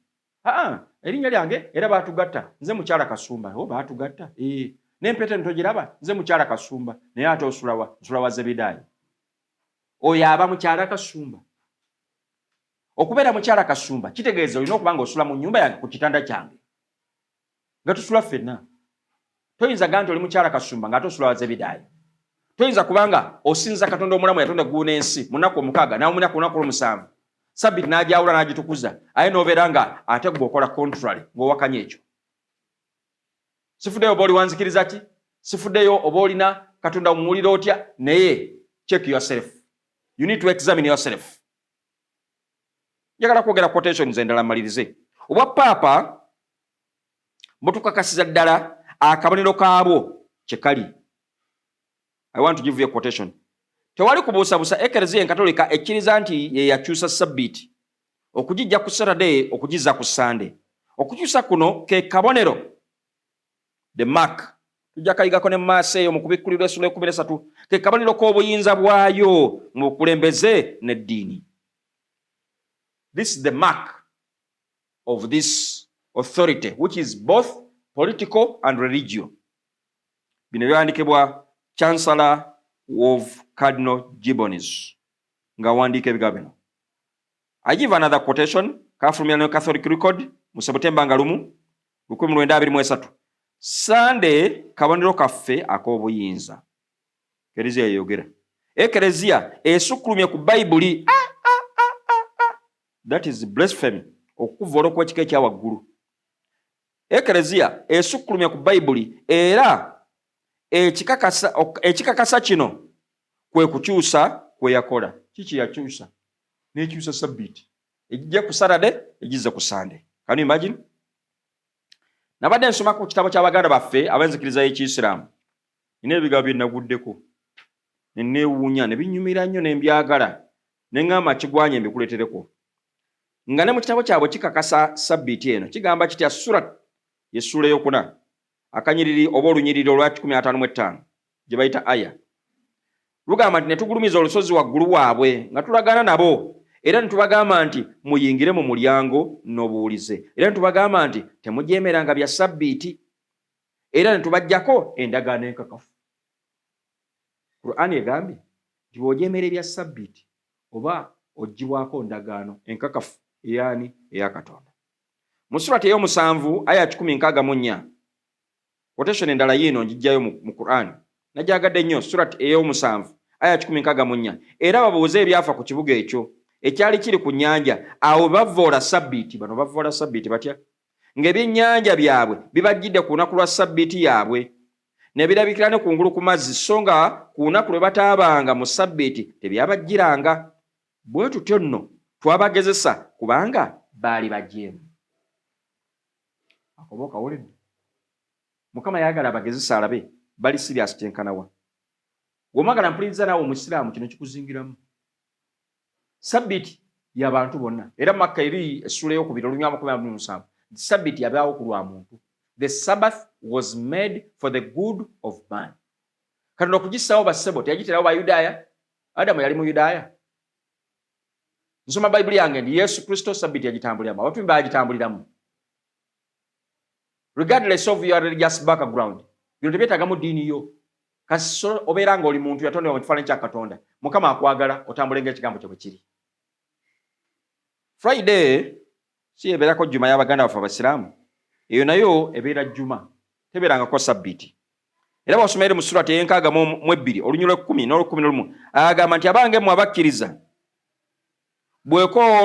Erinnya lyange era baatugatta, nze mukyala Kasumba. Baatugatta? N'empete ntogiraba, nze mukyala Kasumba. Naye ate osula wa Zebidaayo. Oyo aba mukyala Kasumba. Okubeera mukyala Kasumba kitegeeza olina okuba ng'osula mu nnyumba yange ku kitanda kyange. Nga tusula ffenna. Toyinza gamba nti oli mukyala Kasumba ng'ate osula wa Zebidaayo. Toyinza kubanga osinza Katonda omulamu yatonda eggulu n'ensi mu nnaku omukaaga n'awummulira ku lunaku olw'omusanvu. Sabbiiti n'ajawula n'agitukuza, aye n'obeera nga ate gwe okola contrary ng'owakanya ekyo. Sifuddeyo oba oli wanzikiriza ki? Sifuddeyo oba olina Katonda mumuwulira otya? Naye check yourself. You need to examine yourself. Njagala kwogera quotations endala malirize. Obwappaapa butukakasiza ddala akabonero kaabwo kye kali. I want to give you a quotation. Tewali kubuusabuusa Ekereziya enkatolika ekkiriza nti ye yakyusa Sabbiiti okugijja ku Saturday okugizza ku Sunday. Okukyusa kuno ke kabonero, the mark. Tujja kayigako ne maaso eyo mu kubikkulirwa essula 13. Ke kabonero k'obuyinza bwayo mu bukulembeze n'eddiini. This is the mark of this authority, which is both political and religious. Bino byandikibwa Chancellor of Cardinal Gibbons. Nga wandiika ebigambo bino. I give another quotation, from the Catholic record, mu September nga 1923. Sunday kabonero kaffe ak'obuyinza. Ekereziya yeyogera. Ekereziya esukkulumye ku Bayibuli that is blasphemy, okuvoola okw'ekika ekya waggulu. Ekereziya esukkulumya ku Bayibuli era ekikakasa kino kwe kukyusa kwe yakola. Kiki yakyusa? N'ekyusa Sabbiiti. Ejja ku Saturday, ejizze ku Sunday. Can you imagine? Nabadde nsoma ku kitabo ky'Abaganda baffe ab'enzikiriza y'Ekiyisiraamu. Nina ebigambo bye naguddeko. Ne neewuunya ne binyumira nnyo ne mbyagala. Ne ngamba kigwanye mbikuleetereko. Nga ne mu kitabo kyabwe kikakasa Sabbiiti eno. Kigamba kitya Surat Yessuula ey'okuna. Akanyiriri oba olunyiriri olwa 155 gye bayita aya. Lugamba nti ne tugulumiza olusozi waggulu waabwe nga tulagaana nabo. Era ne tubagamba nti muyingire mu mulyango n'obuwulize. Era ne tubagamba nti temujeemeranga bya Sabbiiti. Era ne tubajjako endagaano enkakafu. Qur'ani egambye nti bw'ojeemera ebya Sabbiiti oba oggyibwako ndagaano enkakafu eyani eya Katonda. Mu surati ey'omusanvu aya 164 quotation endala yiino njijjayo mu Qur'ani. Najjagadde nnyo surati ey'omusanvu aya 164 era babuuze ebyafa ku kibuga ekyo ekyali kiri ku nnyanja awo bavoola Sabbiiti. Bano bavoola Sabbiiti batya? Ng'ebyennyanja byabwe bibajjidde ku lunaku lwa Sabbiiti yaabwe ne birabikira ne kungulu ku mazzi so nga ku lunaku lwe bataabanga mu Sabbiiti tebyabajjiranga. Bwe tutyo nno twabagezesa kubanga baali bajeemu. Akoboka wulidde. Mukama yagala abagezesa alabe bali serious kyenkanawa. Gw'omagala mpuliriza naawe Omusiraamu kino kikuzingiramu. Sabbiiti y'abantu bonna. Era Makka eri essula ey'okubiri olunywa 27. Sabbiiti yabaawo ku lwa muntu. The Sabbath was made for the good of man. Katonda okugissawo bassebo teyagiterawo Bayudaaya. Adamu yali mu Yudaaya. Nsoma Bayibuli yange ndi Yesu Kristo Sabbiiti yagitambuliramu. Abantu baagitambuliramu. Regardless of your religious background. Bino tebyetagamu ddiini yo. Kasi obeera ng'oli muntu yatondebwa mu kifaananyi kya Katonda. Mukama akwagala otambule ng'ekigambo kye bwe kiri. Friday si ebeerako Jjuma y'Abaganda baffe Abasiraamu. Eyo nayo ebeera Jjuma. Tebeerangako Sabbiiti. Era bw'osomere mu surati ey'enkaaga mu ebbiri olunyiriri lw'ekkumi n'olw'ekkumi agamba nti abange mmwe abakkiriza bw'ekoowa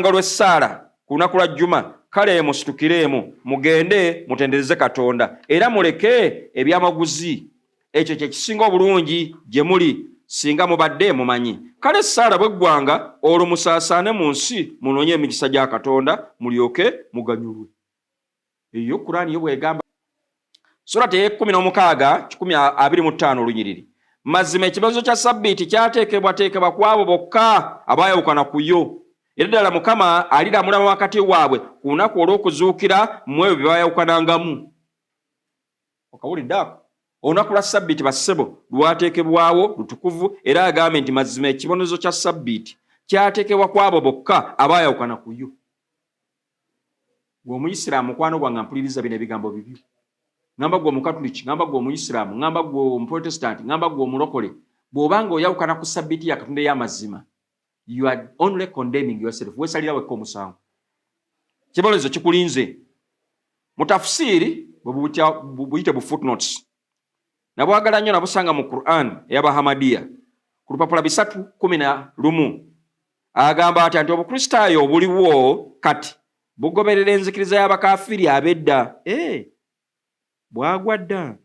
olw'essaala ku lunaku lwa Jjuma kale musitukiremu mugende mutendereze Katonda era muleke ebyamaguzi. Ekyo kye kisinga obulungi gye muli singa mubadde mumanyi. Kale essaala bweggwanga olwo musaasaane mu nsi munoonye emikisa gya Katonda mulyoke muganyulwe. Eyo Qur'ani yo bw'egamba. Surati ey'ekumi-n'omukaaga 125 olunyiriri. Mazima ekibazo kya Sabbiiti kyateekebwateekebwa ku abo bokka abaayawukana ku yo. Era ddala Mukama aliramula wakati waabwe ku lunaku olw'okuzuukira mu ebyo bye baayawukanangamu. Okawuliddeako? Olunaku lwa Sabbiiti bassebo lwateekebwawo lutukuvu era agambe nti mazima ekibonerezo kya Sabbiiti kyateekebwa ku abo bokka abaayawukana ku yo. Gwe Omuyisiraamu mukwano gwange mpuliriza bino ebigambo bibyo. Ngamba gwe Omukatuliki, ngamba gwe Omuyisiraamu, ngamba gwe Omuprotestanti, ngamba gwe Omulokole. Bw'obanga oyawukana ku Sabbiiti ya Katonda ey'amazima, you are only condemning yourself. Weesalira wekka omusango. Kibonerezo kikulinze. Mu tafsiri buyite bu footnotes. Nabwagala nnyo nabusanga mu Qur'an ey'Abahamadiya ku lupapula 3:11 agamba ati obukristaayo obuliwo kati bugoberera enzikiriza y'abakaafiri ab'edda. Bwagwa dda.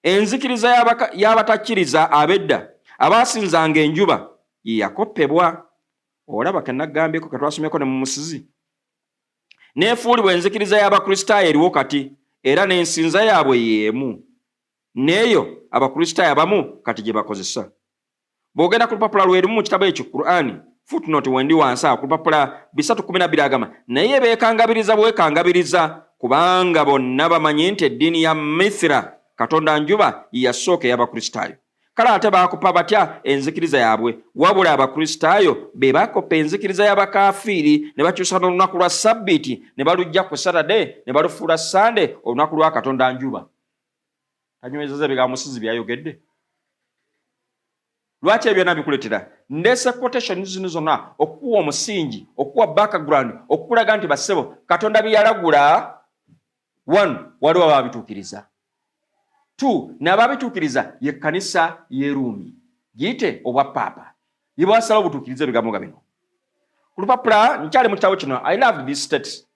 Enzikiriza y'abatakkiriza ab'edda abaasinzanga enjuba ye yakoppebwa. Olaba ke nagambyeko ke twasomyeko ne mu musizi. N'efuulibwa enzikiriza y'abakristaayo eriwo kati era n'ensinza yaabwe y'emu. Neeyo abakristaayo abamu kati gye bakozesa. Bw'ogenda ku lupapula lwerimu mu kitabo ekyo Qur'ani footnote wendi wansi ku lupapula 3:12 agamba naye beekangabiriza bwekangabiriza kubanga bonna bamanyi nti eddiini ya Mithra Katonda njuba yasooka y'abakristaayo. Kale ate baakopa batya enzikiriza yaabwe? Wabula abakristaayo be baakopa enzikiriza y'abakaafiri ne bakyusa n'olunaku lwa Sabbiiti ne balujja ku Saturday ne balufuula Sunday olunaku lwa Katonda njuba. Tanywezeza ebigambo musizi byayogedde. Lwaki ebyo nabikuletera? Ndese quotation zino zonna okuwa omusingi, okuwa background, okulaga nti bassebo Katonda byalagula 1 waliwo ababituukiriza. 2 n'ababituukiriza ye kkanisa y'e Ruumi giyite obwa Paapa. yibwasala obutuukiriza ebigambo nga bino. Ku lupapula nkyali mu kitabo kino, I love this text.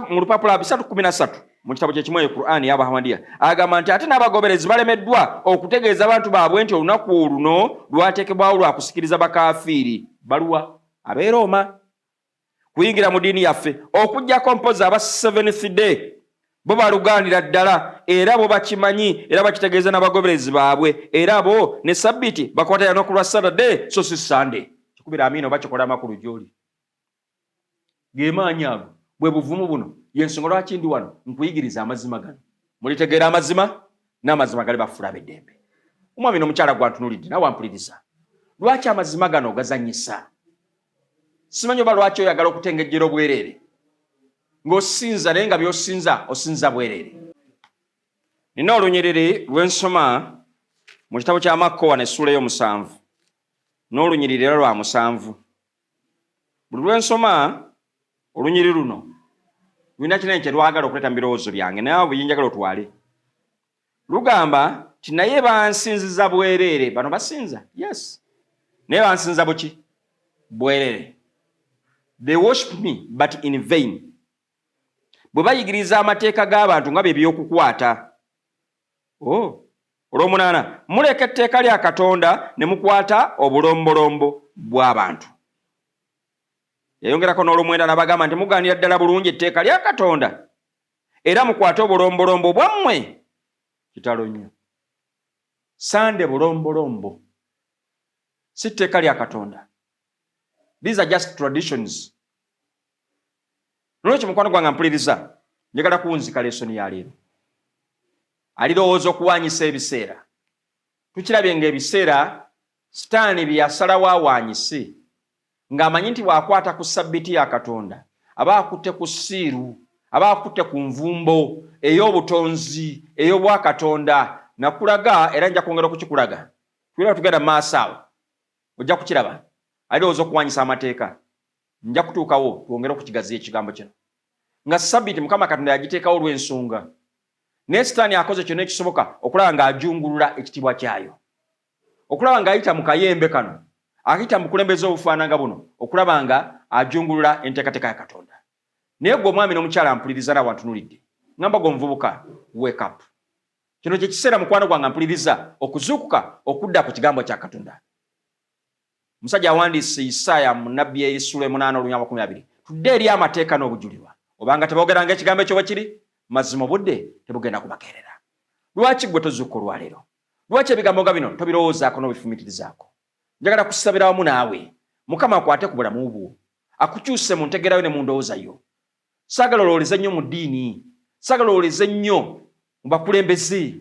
Mu lupapula 3:13 mu kitabo kye kimu Qur'ani y'Abahamadiya agamba nti ate n'abagoberezi balemeddwa okutegeeza abantu baabwe nti olunaku oluno lwateekebwawo lwa kusikiriza bakaafiiri, baluwa Abeeroma, kuyingira mu ddiini yaffe, okuggyako mpozi aba Seventh Day bo balugaanira ddala era bo bakimanyi era bakitegeeza n'abagoberezi baabwe era bo ne Sabbiiti bakwata lunaku lwa Saturday so si Sunday. Kikubira amiina oba kikola amakulu gy'oli. Ge maanyi ago bwe buvumu buno y'ensonga lwaki ndi wano nkuyigiriza amazima gano. Mulitegeera amazima n'amazima gali bafuula ab'eddembe. Omwami n'omukyala gwantunulidde nawe wampuliriza. Lwaki amazima gano gazanyisa? Simanyi oba lwaki oyagala okutengejjera obwereere ng'osinza naye nga by'osinza osinza bwereere. Nina olunyiriri lw'ensoma mu kitabo kya Makkowa n'essula ey'omusanvu n'olunyiriri era lwa musanvu. Buli lw'ensoma olunyiriri luno lulina kinene kye lwagala okuleeta mu birowoozo byange naye bwe njagala otwale. Lugamba ti naye bansinziza bwereere. Bano basinza, yes, naye bansinza buki? Bwereere. They worship me but in vain. Bwe bayigiriza amateeka g'abantu nga bye by'okukwata. Olw'omunaana, muleka etteeka lya Katonda ne mukwata obulombolombo bw'abantu. Yayongerako n'olw'omwenda n'abagamba nti mugaanira ddala bulungi etteeka lya Katonda era mukwate obulombolombo bwammwe. Kitalo nnyo. Sande bulombolombo si tteeka lya Katonda. These are just traditions. Nolwekyo mukwano gwange mpuliriza, njagala kuwunzika lesoni ya leero. Alirowooza okuwaanyisa ebiseera. Tukirabye ng'ebiseera Sitaani bye yasalawo awaanyise ng'amanyi nti bw'akwata ku Sabbiiti ya Katonda aba akutte ku ssiiru, aba akutte ku nvumbo ey'obutonzi ey'obwakatonda. Nakulaga era nja kwongera okukikulaga. Twera tugenda mu maaso awo ojja kukiraba. Alirowooza okuwaanyisa amateeka. Nja kutuukawo twongere okukigaziya ekigambo kino nga Sabbiiti Mukama Katonda yagiteekawo olw'ensonga. Naye Sitaani akoze kyonna ekisoboka okulaba ng'ajungulula ekitiibwa kyayo, okulaba ng'ayita mu kayembe kano, ayita mu kulembeza obufaananga buno, okulaba nga ajungulula enteekateeka ya Katonda. Naye gwe omwami n'omukyala mpuliriza nawe wantunulidde, ngamba gwe omuvubuka, wake up. Kino kye kiseera mukwano gwange mpuliriza okuzuukuka okudda ku kigambo kya Katonda. Musajja awandiise Isaaya mu nnabbi essula 8:20 tudde eri amateeka n'obujulirwa obanga teboogeranga ekigambo ekyo bwe kiri mazima obudde tebugenda kubakeerera. Lwaki gwe tozuuka olwaleero? Lwaki ebigambo nga bino tobirowoozaako n'obifumitirizaako? Njagala kusabira wamu naawe Mukama akwate ku bulamu bwo, akukyuse mu ntegerayo ne mu ndowooza yo. Saagala olowooleze nnyo mu ddiini, saagala olowooleze nnyo mu bakulembeze,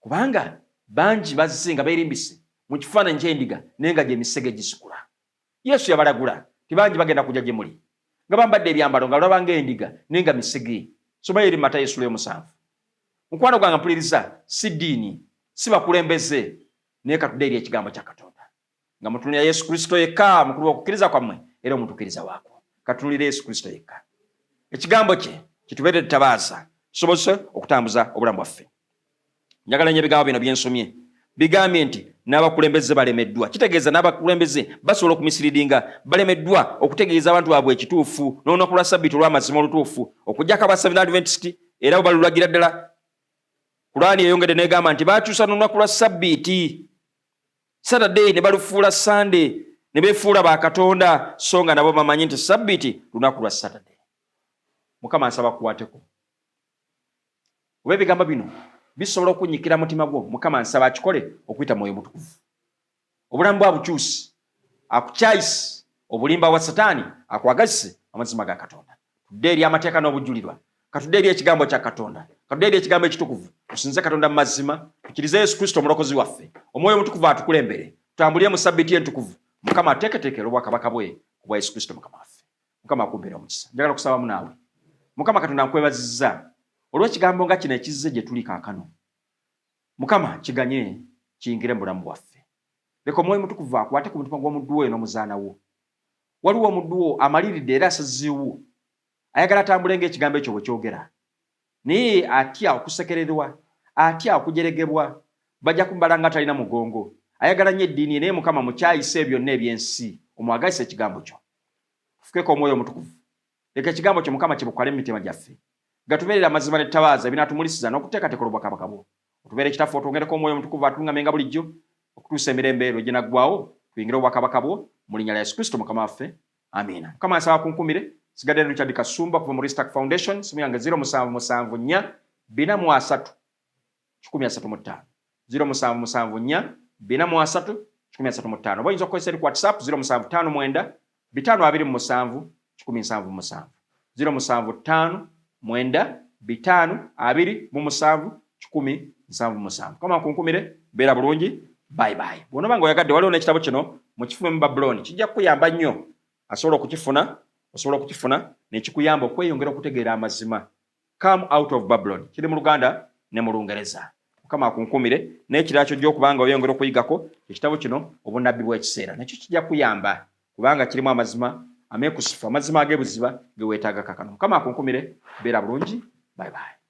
kubanga bangi bazze nga beerimbise mu kifaananyi ky'endiga naye nga gy'emisege gisikula. Yesu yabalagula ti bangi bagenda kujja gye muli nga bambadde ebyambalo nga balaba ng'endiga naye nga misege. Soma eri Matayo 7. Mukwano gwange mpuliriza, si ddiini, si bakulembeze, naye katudde eri ekigambo kya Katonda nga mutunulira Yesu Kristo yekka mukulu w'okukkiriza kwammwe era omutuukiriza waako. Katunulira Yesu Kristo yekka. Ekigambo kye kitubeere ttabaaza tusobose okutambuza obulamu bwaffe. Njagala nnyo ebigambo bino byensomye bigambye nti n'abakulembeze balemeddwa. Kitegeeza n'abakulembeze basobola okumisiriddinga, balemeddwa okutegeeza abantu baabwe ekituufu n'olunaku lwa Sabbiiti olw'amazima olutuufu okuggyako aba Seventh Adventist era bo balulagira ddala. Kulaani eyongedde n'egamba nti baakyusa n'olunaku lwa Sabbiiti Saturday ne balufuula Sunday ne beefuula ba Katonda so nga nabo bamanyi nti Sabbiiti lunaku lwa Saturday. Mukama ansaba kukwateko. Oba ebigambo bino bisobola okunyikira mutima gwo, Mukama ansaba akikole okuyita Mwoyo Mutukuvu. Obulamu bwa bukyusi akukyayise obulimba wa Sataani akwagazise amazima ga Katonda. Tudde eri amateeka n'obujulirwa, katudde eri ekigambo kya Katonda, katudde eri ekigambo ekitukuvu. Tusinze Katonda mu mazima, tukirize Yesu Kristo omulokozi waffe. Omwoyo Mutukuvu atukulembere, tutambulire mu Sabbiiti entukuvu. Mukama ateeketeekera obwakabaka bwe ku bwa Yesu Kristo Mukama waffe. Mukama akubeere omukisa. Njagala kusaba mu naawe. Mukama Katonda nkwebazizza olw'ekigambo nga kino ekizze gye tuli kaakano. Mukama kiganye kiyingire mu bulamu bwaffe. Leka Omwoyo Mutukuvu akwate ku mutima gw'omuddu wo n'omuzaana wo. Waliwo omuddu wo amaliridde era asaziwo, ayagala atambule ng'ekigambo ekyo bwe kyogera, naye atya okusekererwa, atya okujeregebwa, bajja kumbala nga talina mugongo, ayagala nnyo eddiini naye Mukama mukyayise byonna ebyensi omwagalise ekigambo kyo. Tufukeko omwoyo omutukuvu. Leka ekigambo kyo Mukama kibukale mu mitima gyaffe. Gatubeerera amazima n'ettabaaza ebinatumulisiza n'okuteekateeka obwakabaka bwo. Otubeere ekitafu otwongereko omwoyo omutukuvu atuŋŋamenga bulijjo okutuusa emirembe lwe ginaggwaawo tuyingire obwakabaka bwo mu linnya lya Yesu Kristo Mukama waffe. Amiina. Mukama ansaba kunkumire. Sigadde Richard Kasumba kuva mu Restack Foundation. Simu yange 0774 433 135. 0774 433 135. Oba oyinza okukozesa ku WhatsApp 0759 527 177. 0759 527 177. Kama kunkumire beera bulungi. Bye bye. Bw'onobanga oyagadde waliwo n'ekitabo kino mu kifume mu Babuloni kijja kukuyamba nnyo. Osobola okukifuna nekikuyamba okweyongera okutegeera amazima. Come out of Babylon. Kiri mu Luganda ne mu Lungereza. Mukama akunkumire n'ekirala ky'ojja okubanga oyongera okuyigako ekitabo kino obunnabbi bw'ekiseera. Nakyo kijja kuyamba kubanga kirimu amazima ameekusifu, amazima ag'ebuziba ge weetaaga kakano. Mukama akunkumire beera bulungi. Bye bye.